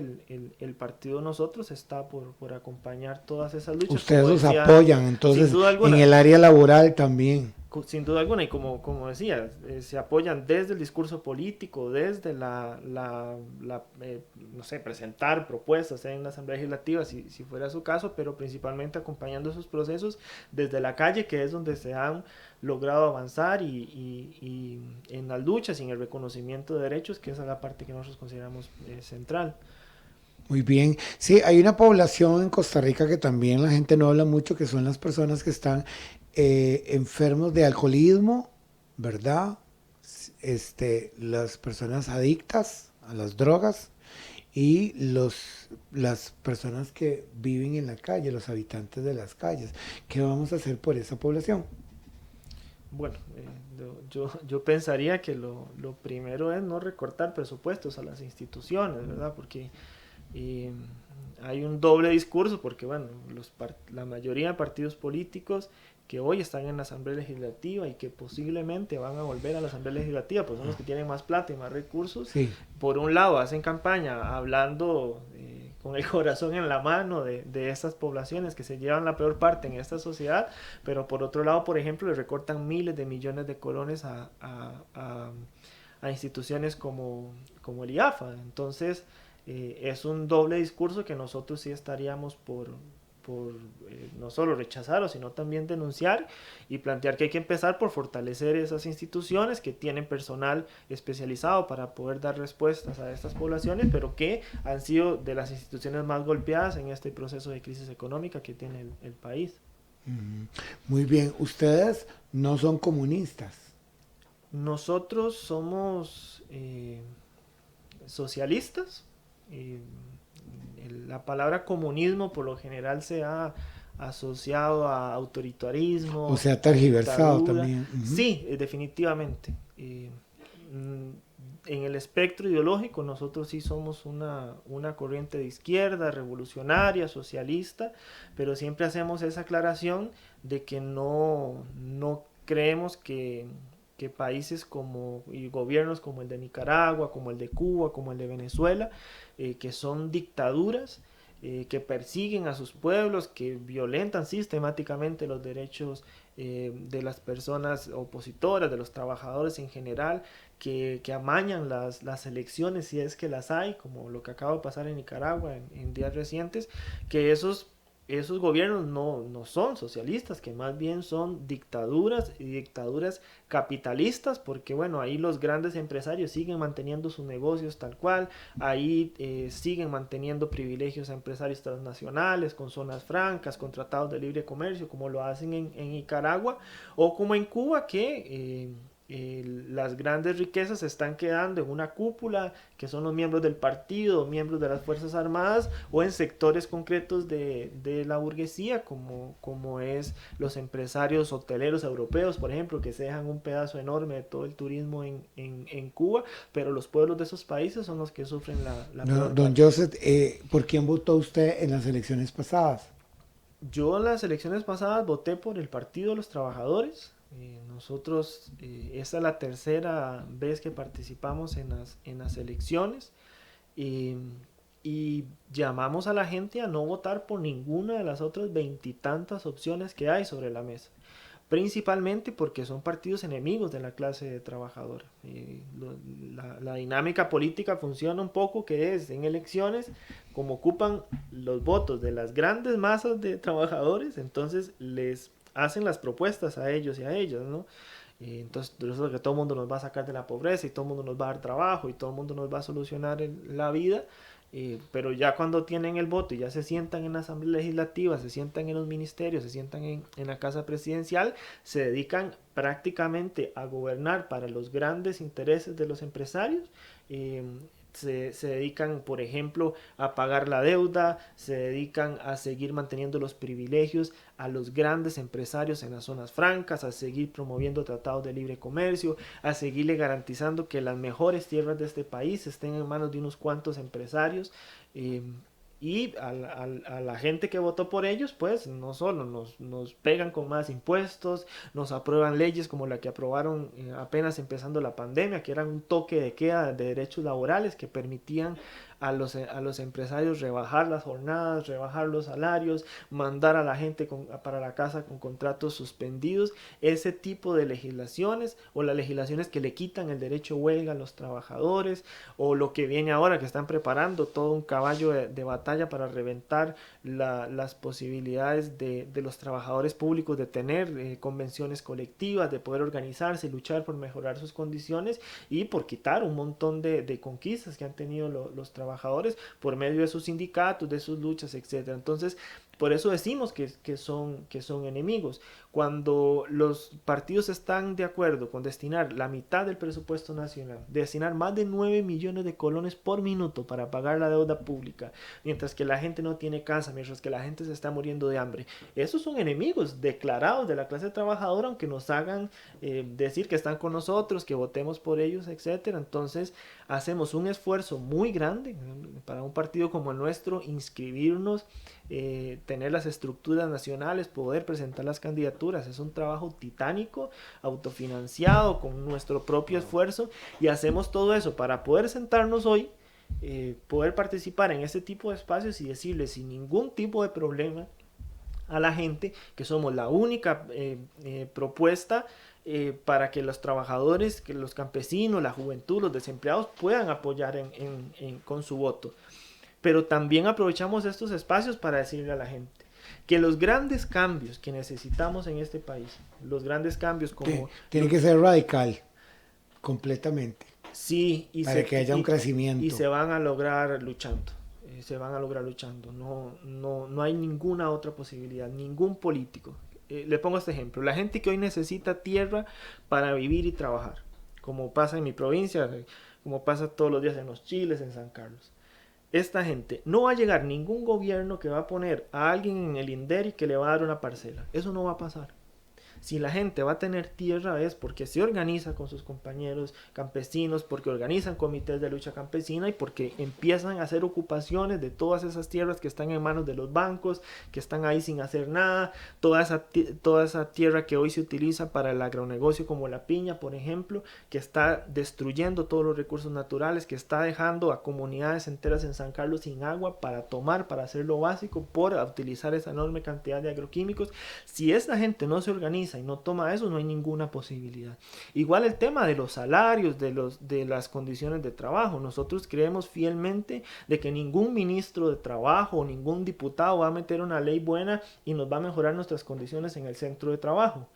el partido de nosotros está por acompañar todas esas luchas, Ustedes como los decía, apoyan, sin entonces, duda en alguna. el área laboral también. Sin duda alguna, y como decía, se apoyan desde el discurso político, desde no sé, presentar propuestas en la Asamblea Legislativa, si fuera su caso, pero principalmente acompañando esos procesos desde la calle, que es donde se han logrado avanzar, y en las luchas y en el reconocimiento de derechos, que esa es la parte que nosotros consideramos central. Muy bien. Sí, hay una población en Costa Rica que también la gente no habla mucho, que son las personas que están enfermos de alcoholismo, ¿verdad? Las personas adictas a las drogas y las personas que viven en la calle, los habitantes de las calles. ¿Qué vamos a hacer por esa población? Bueno, yo pensaría que lo primero es no recortar presupuestos a las instituciones, ¿verdad? Porque eh, hay un doble discurso, porque bueno, la mayoría de partidos políticos que hoy están en la Asamblea Legislativa y que posiblemente van a volver a la Asamblea Legislativa, pues son los que tienen más plata y más recursos. Sí. Por un lado, hacen campaña hablando con el corazón en la mano de estas poblaciones que se llevan la peor parte en esta sociedad, pero por otro lado, por ejemplo, le recortan miles de millones de colones a instituciones como el IAFA. Entonces, es un doble discurso que nosotros sí estaríamos por no solo rechazarlo, sino también denunciar y plantear que hay que empezar por fortalecer esas instituciones que tienen personal especializado para poder dar respuestas a estas poblaciones, pero que han sido de las instituciones más golpeadas en este proceso de crisis económica que tiene el país. Muy bien. Ustedes no son comunistas. Nosotros somos socialistas. La palabra comunismo por lo general se ha asociado a autoritarismo, O sea, tergiversado dictadura. también. Sí, definitivamente. En el espectro ideológico nosotros sí somos una corriente de izquierda, revolucionaria, socialista, pero siempre hacemos esa aclaración de que no creemos que países como, y gobiernos como el de Nicaragua, como el de Cuba, como el de Venezuela, que son dictaduras, que persiguen a sus pueblos, que violentan sistemáticamente los derechos de las personas opositoras, de los trabajadores en general, que amañan las elecciones si es que las hay, como lo que acaba de pasar en Nicaragua en días recientes, que esos gobiernos no son socialistas, que más bien son dictaduras y dictaduras capitalistas, porque bueno, ahí los grandes empresarios siguen manteniendo sus negocios tal cual, ahí siguen manteniendo privilegios a empresarios transnacionales, con zonas francas, con tratados de libre comercio, como lo hacen en Nicaragua, o como en Cuba, que las grandes riquezas se están quedando en una cúpula, que son los miembros del partido, miembros de las Fuerzas Armadas, o en sectores concretos de la burguesía, como es los empresarios hoteleros europeos, por ejemplo, que se dejan un pedazo enorme de todo el turismo en Cuba, pero los pueblos de esos países son los que sufren la No, peor don parte. Joseph, ¿por quién votó usted en las elecciones pasadas? Yo en las elecciones pasadas voté por el Partido de los Trabajadores. Nosotros, esta es la tercera vez que participamos en las elecciones, eh, y llamamos a la gente a no votar por ninguna de las otras veintitantas opciones que hay sobre la mesa, principalmente porque son partidos enemigos de la clase trabajadora. La dinámica política funciona un poco, que es en elecciones, como ocupan los votos de las grandes masas de trabajadores, entonces les hacen las propuestas a ellos y a ellas, ¿no? Entonces, eso que todo el mundo nos va a sacar de la pobreza y todo el mundo nos va a dar trabajo y todo el mundo nos va a solucionar la vida, pero ya cuando tienen el voto y ya se sientan en la Asamblea Legislativa, se sientan en los ministerios, se sientan en la Casa Presidencial, se dedican prácticamente a gobernar para los grandes intereses de los empresarios. Se dedican, por ejemplo, a pagar la deuda, se dedican a seguir manteniendo los privilegios a los grandes empresarios en las zonas francas, a seguir promoviendo tratados de libre comercio, a seguirle garantizando que las mejores tierras de este país estén en manos de unos cuantos empresarios. eh, y a la gente que votó por ellos, pues no solo nos pegan con más impuestos, nos aprueban leyes como la que aprobaron apenas empezando la pandemia, que eran un toque de queda de derechos laborales que permitían a los empresarios rebajar las jornadas, rebajar los salarios, mandar a la gente para la casa con contratos suspendidos, ese tipo de legislaciones, o las legislaciones que le quitan el derecho a huelga a los trabajadores, o lo que viene ahora, que están preparando todo un caballo de batalla para reventar las posibilidades de los trabajadores públicos de tener convenciones colectivas, de poder organizarse, luchar por mejorar sus condiciones y por quitar un montón de conquistas que han tenido los trabajadores por medio de sus sindicatos, de sus luchas, etcétera. Entonces, por eso decimos que son enemigos. Cuando los partidos están de acuerdo con destinar la mitad del presupuesto nacional, destinar más de 9 millones de colones por minuto para pagar la deuda pública, mientras que la gente no tiene casa, mientras que la gente se está muriendo de hambre, esos son enemigos declarados de la clase trabajadora, aunque nos hagan decir que están con nosotros, que votemos por ellos, etcétera. Entonces, hacemos un esfuerzo muy grande para un partido como el nuestro, inscribirnos, tener las estructuras nacionales, poder presentar las candidaturas. Es un trabajo titánico, autofinanciado, con nuestro propio esfuerzo, y hacemos todo eso para poder sentarnos hoy, poder participar en este tipo de espacios y decirle sin ningún tipo de problema a la gente que somos la única propuesta para que los trabajadores, que los campesinos, la juventud, los desempleados puedan apoyar con su voto. Pero también aprovechamos estos espacios para decirle a la gente que los grandes cambios que necesitamos en este país, los grandes cambios como... Tiene que ser radical, completamente. Sí, para que haya un crecimiento. Y se van a lograr luchando. Se van a lograr luchando. No hay ninguna otra posibilidad, ningún político. Le pongo este ejemplo. La gente que hoy necesita tierra para vivir y trabajar, como pasa en mi provincia, como pasa todos los días en Los Chiles, en San Carlos. esta gente, no va a llegar ningún gobierno que va a poner a alguien en el INDER y que le va a dar una parcela. Eso no va a pasar. Si la gente va a tener tierra es porque se organiza con sus compañeros campesinos, porque organizan comités de lucha campesina y porque empiezan a hacer ocupaciones de todas esas tierras que están en manos de los bancos, que están ahí sin hacer nada, toda esa tierra que hoy se utiliza para el agronegocio como la piña, por ejemplo, que está destruyendo todos los recursos naturales, que está dejando a comunidades enteras en San Carlos sin agua para tomar, para hacer lo básico, por utilizar esa enorme cantidad de agroquímicos. Si esta gente no se organiza y no toma eso, no hay ninguna posibilidad. Igual el tema de los salarios, de las condiciones de trabajo. Nosotros creemos fielmente de que ningún ministro de trabajo o ningún diputado va a meter una ley buena y nos va a mejorar nuestras condiciones en el centro de trabajo.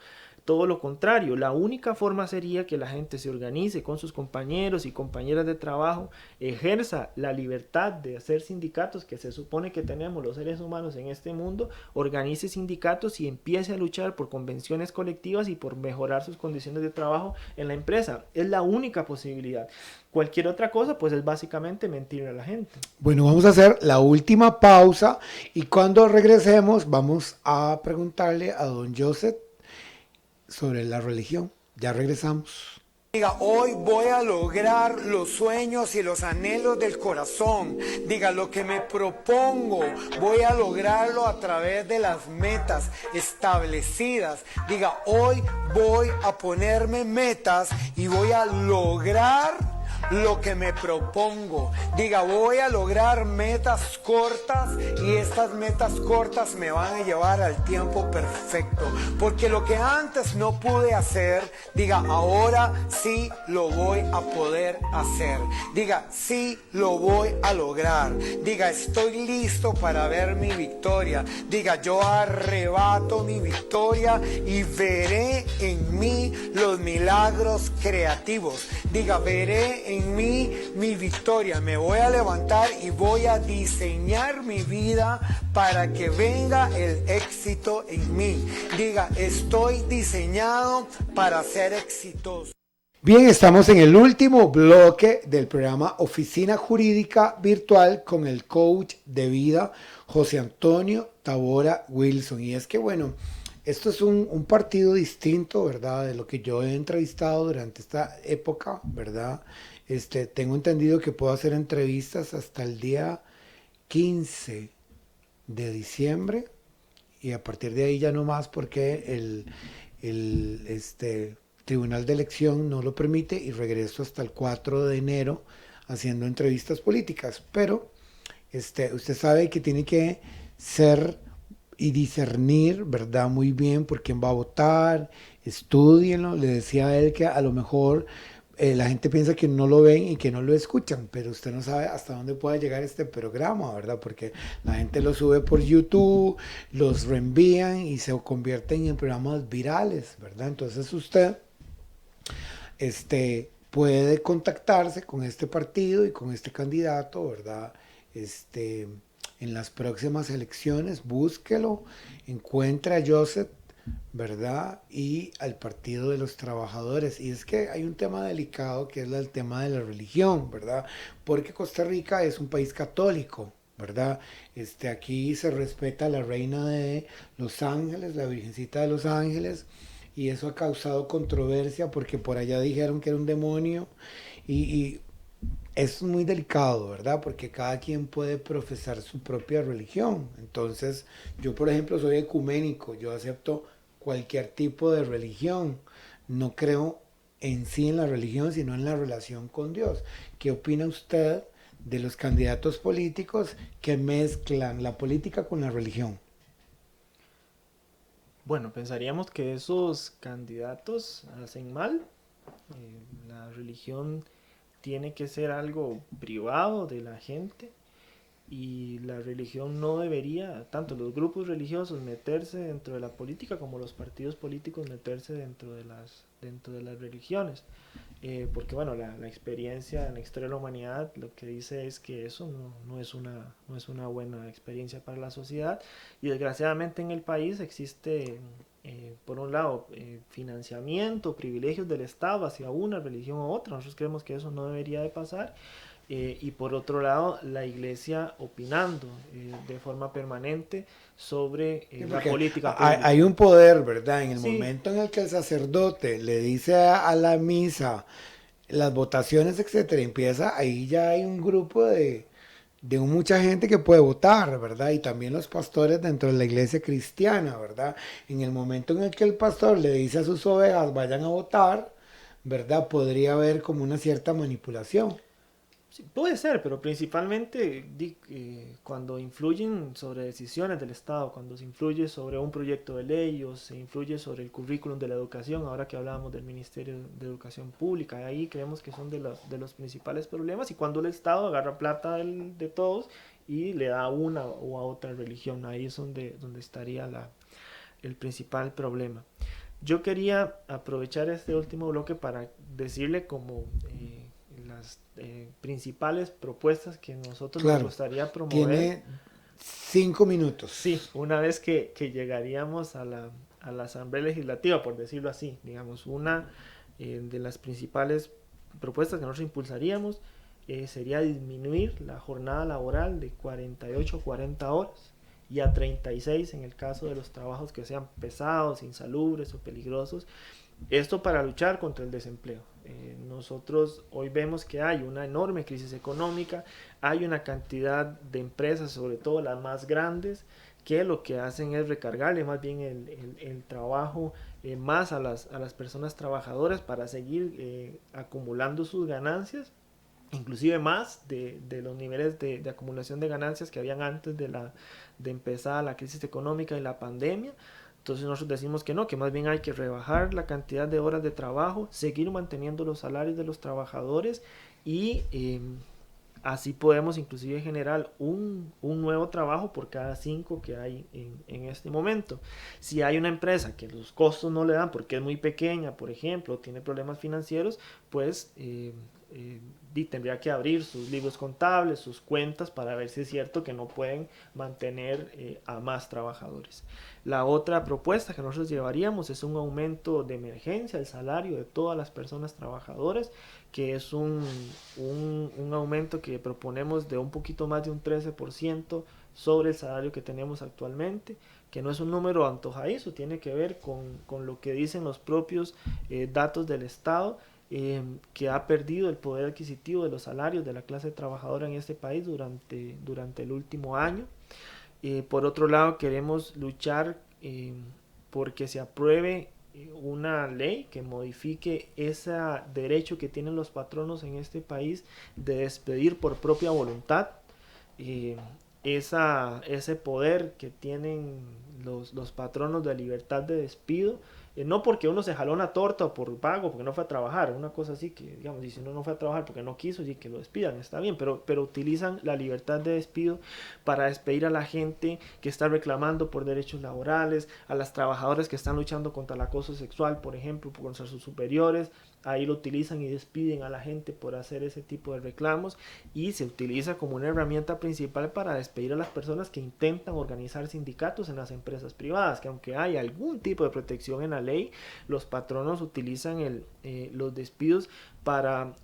Todo lo contrario, la única forma sería que la gente se organice con sus compañeros y compañeras de trabajo, ejerza la libertad de hacer sindicatos que se supone que tenemos los seres humanos en este mundo, organice sindicatos y empiece a luchar por convenciones colectivas y por mejorar sus condiciones de trabajo en la empresa. Es la única posibilidad. Cualquier otra cosa, pues es básicamente mentir a la gente. Bueno, vamos a hacer la última pausa y cuando regresemos vamos a preguntarle a don Joseph sobre la religión. Ya regresamos. Diga, hoy voy a lograr los sueños y los anhelos del corazón. Diga, lo que me propongo, voy a lograrlo a través de las metas establecidas. Diga, hoy voy a ponerme metas y voy a lograr lo que me propongo. Diga, voy a lograr metas cortas y estas metas cortas me van a llevar al tiempo perfecto. Porque lo que antes no pude hacer, diga, ahora sí lo voy a poder hacer. Diga, sí lo voy a lograr. Diga, estoy listo para ver mi victoria. Diga, yo arrebato mi victoria y veré en mí los milagros creativos. Diga, veré en mí mi victoria. Me voy a levantar y voy a diseñar mi vida para que venga el éxito en mí. Diga, estoy diseñado para ser exitoso. Bien, estamos en el último bloque del programa Oficina Jurídica Virtual con el coach de vida José Antonio Tabora Wilson. Y es que bueno, esto es un partido distinto, ¿verdad? De lo que yo he entrevistado durante esta época, ¿verdad? Tengo entendido que puedo hacer entrevistas hasta el día 15 de diciembre y a partir de ahí ya no más porque el Tribunal de Elección no lo permite y regreso hasta el 4 de enero haciendo entrevistas políticas. Pero usted sabe que tiene que ser y discernir, ¿verdad? Muy bien por quién va a votar, estúdienlo. Le decía a él que a lo mejor la gente piensa que no lo ven y que no lo escuchan, pero usted no sabe hasta dónde puede llegar este programa, ¿verdad? Porque la gente lo sube por YouTube, los reenvían y se convierten en programas virales, ¿verdad? Entonces usted puede contactarse con este partido y con este candidato, ¿verdad? En las próximas elecciones, búsquelo, encuentre a Joseph, ¿verdad? Y al Partido de los Trabajadores. Y es que hay un tema delicado que es el tema de la religión, ¿verdad? Porque Costa Rica es un país católico, ¿verdad? Aquí se respeta a la reina de Los Ángeles, la Virgencita de Los Ángeles, y eso ha causado controversia porque por allá dijeron que era un demonio y es muy delicado, ¿verdad? Porque cada quien puede profesar su propia religión. Entonces, yo, por ejemplo, soy ecuménico, yo acepto cualquier tipo de religión. No creo en sí en la religión, sino en la relación con Dios. ¿Qué opina usted de los candidatos políticos que mezclan la política con la religión? Bueno, pensaríamos que esos candidatos hacen mal. La religión tiene que ser algo privado de la gente y la religión no debería, tanto los grupos religiosos meterse dentro de la política como los partidos políticos meterse dentro de las religiones. Porque bueno, la experiencia en la historia de la humanidad lo que dice es que eso no es una buena experiencia para la sociedad y desgraciadamente en el país existe por un lado financiamiento, privilegios del Estado hacia una religión u otra. Nosotros creemos que eso no debería de pasar y por otro lado la iglesia opinando de forma permanente sobre la política pública. Hay un poder, ¿verdad? En el Sí. momento en el que el sacerdote le dice a la misa las votaciones, etcétera, empieza, ahí ya hay un grupo de mucha gente que puede votar, ¿verdad? Y también los pastores dentro de la iglesia cristiana, ¿verdad? En el momento en el que el pastor le dice a sus ovejas vayan a votar, ¿verdad? Podría haber como una cierta manipulación. Sí, puede ser, pero principalmente cuando influyen sobre decisiones del Estado, cuando se influye sobre un proyecto de ley o se influye sobre el currículum de la educación, ahora que hablábamos del Ministerio de Educación Pública, ahí creemos que son de los principales problemas, y cuando el Estado agarra plata de todos y le da a una o a otra religión, ahí es donde estaría el principal problema. Yo quería aprovechar este último bloque para decirle como las principales propuestas que nosotros nos Claro, gustaría promover. tiene 5 minutos. Sí, una vez que llegaríamos a la Asamblea Legislativa, por decirlo así, digamos, una de las principales propuestas que nosotros impulsaríamos sería disminuir la jornada laboral de 48 a 40 horas y a 36 en el caso de los trabajos que sean pesados, insalubres o peligrosos. Esto para luchar contra el desempleo. Nosotros hoy vemos que hay una enorme crisis económica, hay una cantidad de empresas, sobre todo las más grandes, que lo que hacen es recargarle más bien el trabajo más a las personas trabajadoras para seguir acumulando sus ganancias, inclusive más de los niveles de acumulación de ganancias que habían antes de empezar la crisis económica y la pandemia. Entonces nosotros decimos que no, que más bien hay que rebajar la cantidad de horas de trabajo, seguir manteniendo los salarios de los trabajadores y así podemos inclusive generar un nuevo trabajo por cada 5 que hay en este momento. Si hay una empresa que los costos no le dan porque es muy pequeña, por ejemplo, tiene problemas financieros, pues tendría que abrir sus libros contables, sus cuentas, para ver si es cierto que no pueden mantener a más trabajadores. La otra propuesta que nosotros llevaríamos es un aumento de emergencia del salario de todas las personas trabajadoras, que es un aumento que proponemos de un poquito más de un 13% sobre el salario que tenemos actualmente, que no es un número antojadizo, tiene que ver con lo que dicen los propios datos del Estado, que ha perdido el poder adquisitivo de los salarios de la clase trabajadora en este país durante el último año. Por otro lado, queremos luchar porque se apruebe una ley que modifique ese derecho que tienen los patronos en este país de despedir por propia voluntad, ese poder que tienen los patronos de libertad de despido, no porque uno se jaló una torta o por pago, porque no fue a trabajar, una cosa así que, digamos, y si uno no fue a trabajar porque no quiso, y que lo despidan, está bien, pero utilizan la libertad de despido para despedir a la gente que está reclamando por derechos laborales, a las trabajadoras que están luchando contra el acoso sexual, por ejemplo, contra sus superiores. Ahí lo utilizan y despiden a la gente por hacer ese tipo de reclamos, y se utiliza como una herramienta principal para despedir a las personas que intentan organizar sindicatos en las empresas privadas, que aunque hay algún tipo de protección en la ley, los patronos utilizan los despidos para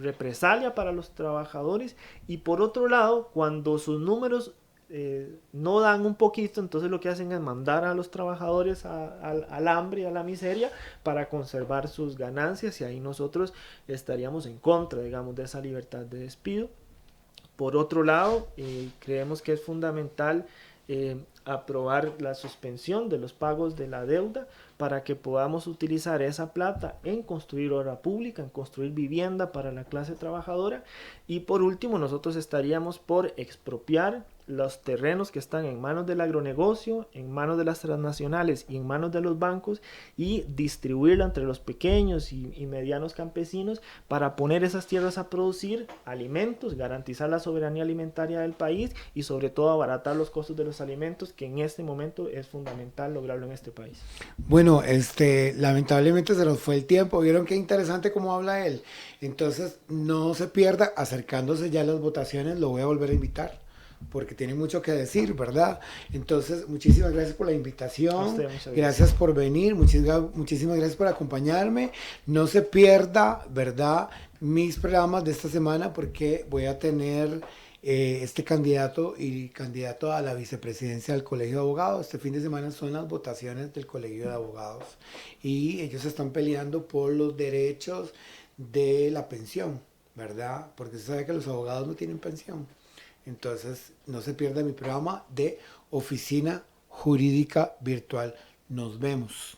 represalia para los trabajadores. Y por otro lado, cuando sus números no dan un poquito, entonces lo que hacen es mandar a los trabajadores al hambre y a la miseria para conservar sus ganancias, y ahí nosotros estaríamos en contra, digamos, de esa libertad de despido. Por otro lado, creemos que es fundamental aprobar la suspensión de los pagos de la deuda para que podamos utilizar esa plata en construir obra pública, en construir vivienda para la clase trabajadora. Y por último, nosotros estaríamos por expropiar los terrenos que están en manos del agronegocio, en manos de las transnacionales y en manos de los bancos, y distribuirla entre los pequeños y medianos campesinos para poner esas tierras a producir alimentos, garantizar la soberanía alimentaria del país y sobre todo abaratar los costos de los alimentos, que en este momento es fundamental lograrlo en este país. Bueno, lamentablemente se nos fue el tiempo. ¿Vieron qué interesante cómo habla él? Entonces, no se pierda, acercándose ya a las votaciones, lo voy a volver a invitar, porque tiene mucho que decir, ¿verdad? Entonces, muchísimas gracias por la A invitación, usted, muchas gracias. gracias por venir, muchísimas gracias por acompañarme. No se pierda, ¿verdad?, mis programas de esta semana, porque voy a tener este candidato a la vicepresidencia del Colegio de Abogados. Este fin de semana son las votaciones del Colegio de Abogados y ellos están peleando por los derechos de la pensión, ¿verdad? Porque usted sabe que los abogados no tienen pensión. Entonces, no se pierda mi programa de Oficina Jurídica Virtual. Nos vemos.